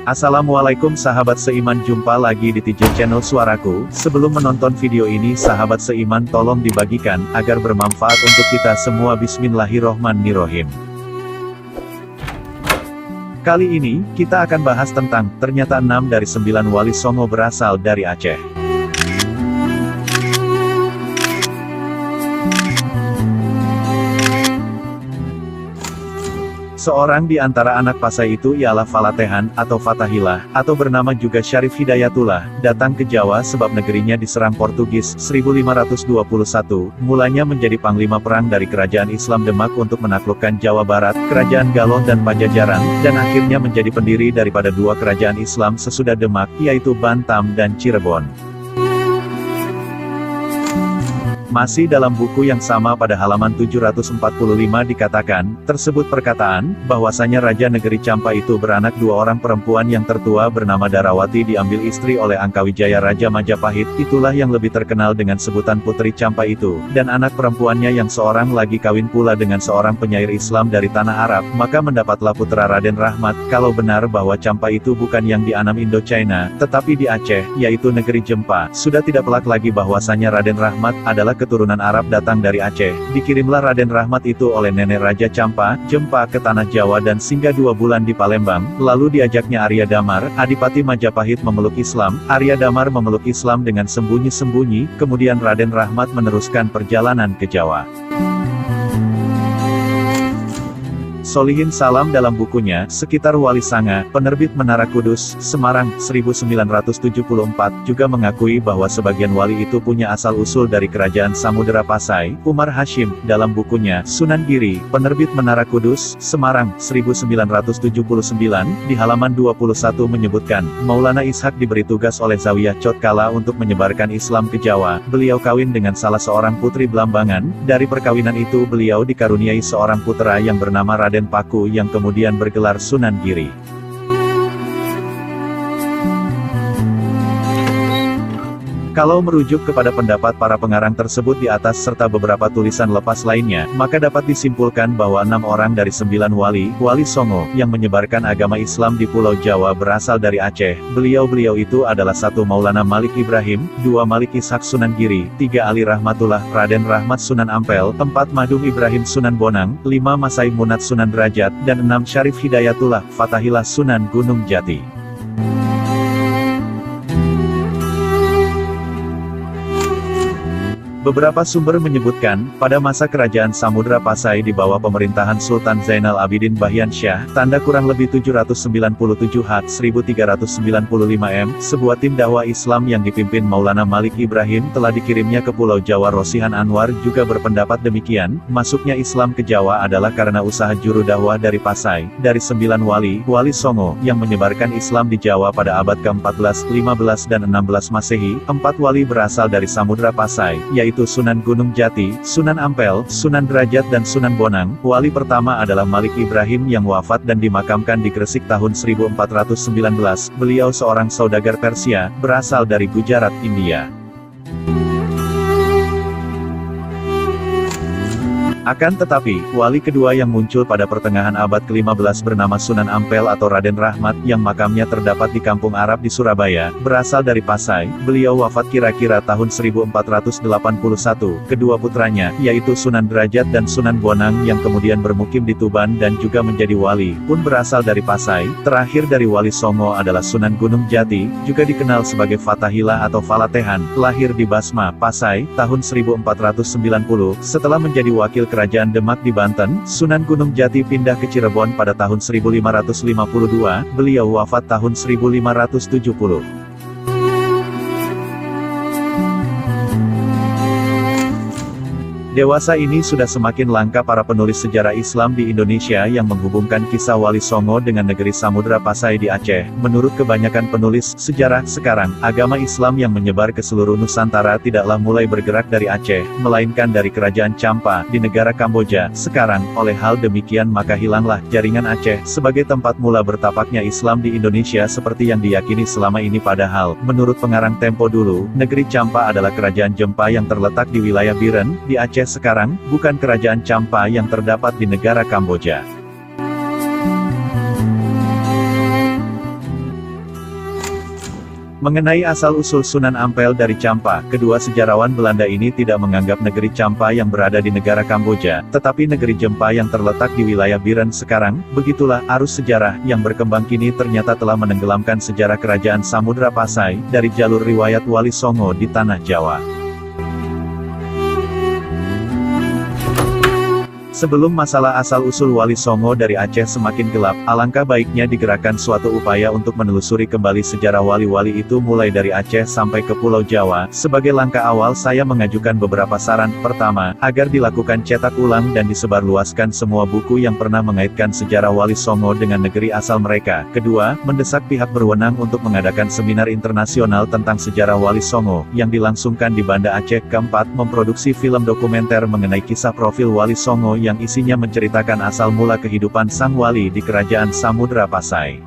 Assalamualaikum sahabat seiman, jumpa lagi di TJ Channel Suaraku. Sebelum menonton video ini sahabat seiman tolong dibagikan, agar bermanfaat untuk kita semua. Bismillahirrohmanirrohim. Kali ini, kita akan bahas tentang, ternyata 6 dari 9 wali songo berasal dari Aceh. Seorang di antara anak Pasai itu ialah Falatehan, atau Fatahillah, atau bernama juga Syarif Hidayatullah, datang ke Jawa sebab negerinya diserang Portugis, 1521, mulanya menjadi panglima perang dari kerajaan Islam Demak untuk menaklukkan Jawa Barat, kerajaan Galoh dan Pajajaran, dan akhirnya menjadi pendiri daripada dua kerajaan Islam sesudah Demak, yaitu Bantam dan Cirebon. Masih dalam buku yang sama pada halaman 745 dikatakan, tersebut perkataan, bahwasanya Raja Negeri Campa itu beranak dua orang perempuan, yang tertua bernama Darawati diambil istri oleh Angkawijaya Raja Majapahit, itulah yang lebih terkenal dengan sebutan Putri Campa itu, dan anak perempuannya yang seorang lagi kawin pula dengan seorang penyair Islam dari tanah Arab, maka mendapatlah putra Raden Rahmat. Kalau benar bahwa Campa itu bukan yang di Anam Indochina, tetapi di Aceh, yaitu negeri Jempa, sudah tidak pelak lagi bahwasanya Raden Rahmat adalah keturunan Arab datang dari Aceh. Dikirimlah Raden Rahmat itu oleh nenek Raja Campa, Jempa ke tanah Jawa dan singgah 2 bulan di Palembang, lalu diajaknya Arya Damar, Adipati Majapahit memeluk Islam. Arya Damar memeluk Islam dengan sembunyi-sembunyi, kemudian Raden Rahmat meneruskan perjalanan ke Jawa. Solihin Salam dalam bukunya, Sekitar Wali Sanga, penerbit Menara Kudus, Semarang, 1974, juga mengakui bahwa sebagian wali itu punya asal-usul dari kerajaan Samudera Pasai. Umar Hashim, dalam bukunya, Sunan Giri, penerbit Menara Kudus, Semarang, 1979, di halaman 21 menyebutkan, Maulana Ishak diberi tugas oleh Zawiyah Cotkala untuk menyebarkan Islam ke Jawa. Beliau kawin dengan salah seorang putri Belambangan. Dari perkawinan itu beliau dikaruniai seorang putra yang bernama Raden Paku yang kemudian bergelar Sunan Giri. Kalau merujuk kepada pendapat para pengarang tersebut di atas serta beberapa tulisan lepas lainnya, maka dapat disimpulkan bahwa 6 orang dari 9 wali songo, yang menyebarkan agama Islam di Pulau Jawa berasal dari Aceh. Beliau-beliau itu adalah 1 Maulana Malik Ibrahim, 2 Malik Ishak Sunan Giri, 3 Ali Rahmatullah, Raden Rahmat Sunan Ampel, 4 Madung Ibrahim Sunan Bonang, 5 Masai Munat Sunan Derajat, dan 6 Syarif Hidayatullah, Fatahillah Sunan Gunung Jati. Beberapa sumber menyebutkan, pada masa kerajaan Samudra Pasai di bawah pemerintahan Sultan Zainal Abidin Bahyan Syah, tanda kurang lebih 797 H 1395 M, sebuah tim dakwah Islam yang dipimpin Maulana Malik Ibrahim telah dikirimnya ke Pulau Jawa. Rosihan Anwar juga berpendapat demikian. Masuknya Islam ke Jawa adalah karena usaha juru dakwah dari Pasai. Dari 9 wali songo, yang menyebarkan Islam di Jawa pada abad ke-14, 15 dan 16 Masehi, 4 wali berasal dari Samudra Pasai, yaitu Sunan Gunung Jati, Sunan Ampel, Sunan Derajat dan Sunan Bonang. Wali pertama adalah Malik Ibrahim yang wafat dan dimakamkan di Gresik tahun 1419. Beliau seorang saudagar Persia, berasal dari Gujarat, India. Akan tetapi, wali kedua yang muncul pada pertengahan abad ke-15 bernama Sunan Ampel atau Raden Rahmat, yang makamnya terdapat di kampung Arab di Surabaya, berasal dari Pasai. Beliau wafat kira-kira tahun 1481. Kedua putranya, yaitu Sunan Derajat dan Sunan Bonang yang kemudian bermukim di Tuban dan juga menjadi wali, pun berasal dari Pasai. Terakhir dari wali songo adalah Sunan Gunung Jati, juga dikenal sebagai Fatahillah atau Falatehan, lahir di Basma, Pasai, tahun 1490. Setelah menjadi wakil Kerajaan Demak di Banten, Sunan Gunung Jati pindah ke Cirebon pada tahun 1552, beliau wafat tahun 1570. Dewasa ini sudah semakin langka para penulis sejarah Islam di Indonesia yang menghubungkan kisah Wali Songo dengan negeri Samudra Pasai di Aceh. Menurut kebanyakan penulis sejarah sekarang, agama Islam yang menyebar ke seluruh Nusantara tidaklah mulai bergerak dari Aceh, melainkan dari kerajaan Campa di negara Kamboja. Sekarang, oleh hal demikian maka hilanglah jaringan Aceh sebagai tempat mula bertapaknya Islam di Indonesia seperti yang diyakini selama ini. Padahal, menurut pengarang Tempo dulu, negeri Campa adalah kerajaan Jempa yang terletak di wilayah Biren, di Aceh sekarang, bukan kerajaan Campa yang terdapat di negara Kamboja. Mengenai asal-usul Sunan Ampel dari Champa, kedua sejarawan Belanda ini tidak menganggap negeri Champa yang berada di negara Kamboja, tetapi negeri Jempa yang terletak di wilayah Biren sekarang. Begitulah arus sejarah yang berkembang kini ternyata telah menenggelamkan sejarah kerajaan Samudra Pasai dari jalur riwayat Wali Songo di tanah Jawa. Sebelum masalah asal-usul Wali Songo dari Aceh semakin gelap, alangkah baiknya digerakkan suatu upaya untuk menelusuri kembali sejarah wali-wali itu mulai dari Aceh sampai ke Pulau Jawa. Sebagai langkah awal saya mengajukan beberapa saran. Pertama, agar dilakukan cetak ulang dan disebarluaskan semua buku yang pernah mengaitkan sejarah Wali Songo dengan negeri asal mereka. Kedua, mendesak pihak berwenang untuk mengadakan seminar internasional tentang sejarah Wali Songo, yang dilangsungkan di Banda Aceh. Keempat, memproduksi film dokumenter mengenai kisah profil Wali Songo yang isinya menceritakan asal mula kehidupan sang wali di kerajaan Samudra Pasai.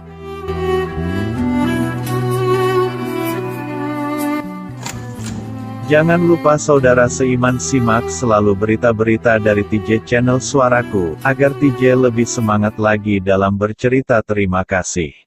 Jangan lupa saudara seiman simak selalu berita-berita dari TJ Channel Suaraku, agar TJ lebih semangat lagi dalam bercerita. Terima kasih.